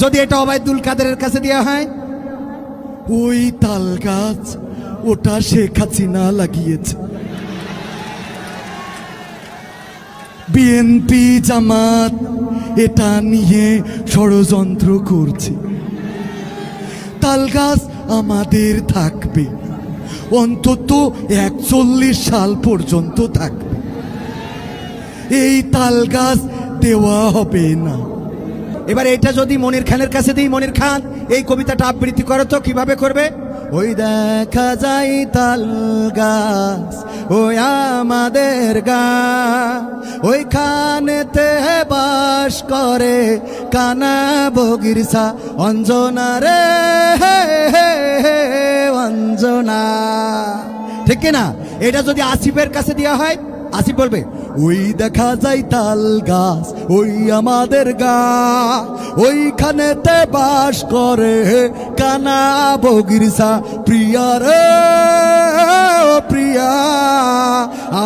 যদি এটা ওবায়দুল কাদেরের কাছে দেওয়া হয়, ওই তাল গাছ ওটা শেখ হাসিনা লাগিয়েছে, বিএনপি জামাত এটা নিয়ে ষড়যন্ত্র করছে। তাল গাছ আমাদের থাকবে, অন্তত 41 সাল পর্যন্ত থাকবে। এই তাল গাছ দেওয়া হবে না। এবার এটা যদি মনির খানের কাছে দিই, মনির খান এই কবিতাটা আবৃত্তি করো তো, কিভাবে করবে? ওই দেখা যায় তাল গাছ ওই আমাদের গা, ওইখানেতে বাস করে কানা বগিরসা অঞ্জনা রে অঞ্জনা। ঠিক না? এটা যদি আসিফের কাছে দেওয়া হয়, আসিফ বলবে ওই দেখা যায় তাল গাছ ওই আমাদের গা, ওইখানেতে বাস করে কানা বগিরসা প্রিয়া রে প্রিয়া,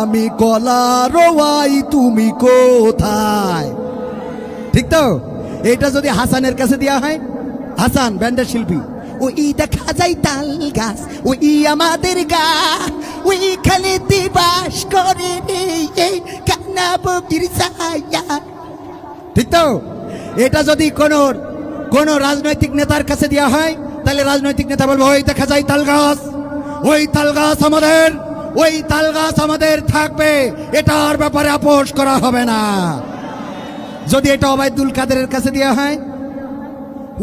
আমি কলা রোয়াই তুমি কোথায়। ঠিক তো? এটা যদি হাসানের কাছে দেওয়া হয়, হাসান ব্যান্ডের শিল্পী, ওই দেখা যায় তাল গাছ ওই আমাদের গা, ওইখানে বাস করে এই কান্না বগির ছায়া। ঠিক তো? এটা যদি কোন রাজনৈতিক নেতার কাছে দেওয়া হয়, তাহলে রাজনৈতিক নেতা বলবো ওই দেখা যায় তাল গাছ, ওই তাল গাছ আমাদের, ওই তাল গাছ আমাদের থাকবে, এটার ব্যাপারে আপোষ করা হবে না। যদি এটা ওবায়দুল কাদেরের কাছে দেওয়া হয়,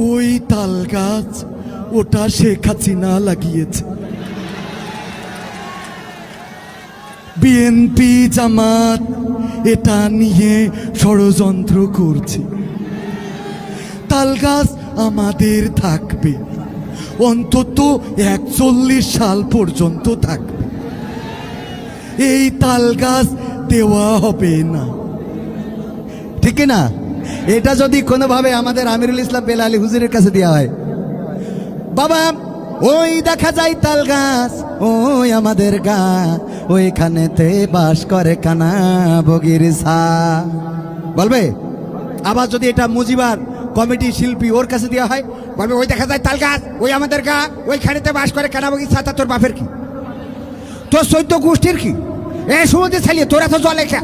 ওই তাল গাছ ওটা শেখ হাসিনা লাগিয়েছে, বিএনপি জামাত এটা নিয়ে ষড়যন্ত্র করছে। তাল গাছ আমাদের থাকবে, অন্তত 41 সাল পর্যন্ত থাকবে। এই তাল গাছ দেওয়া হবে না। ঠিক না? এটা যদি কোনোভাবে আমাদের আমিরুল ইসলাম বেলালী হুজুরের কাছে দেওয়া হয়, বাবা ওই দেখা যায় তাল গাছ ওই আমাদের গা, ওইখানেতে বাস করে কানা বগির ছা, বলবে। আবার যদি এটা মুজিবার কমিটি শিল্পী ওর কাছে দেওয়া হয়, বলবে ওই দেখা যায় তাল গাছ ওই আমাদের গা, ওইখানেতে বাস করে কানা বগির ছা। তা তোর বাপের কি? তোর 14 গোষ্ঠীর কি? এ সুমতি ছালিয়ে তোরা তো জলে খা।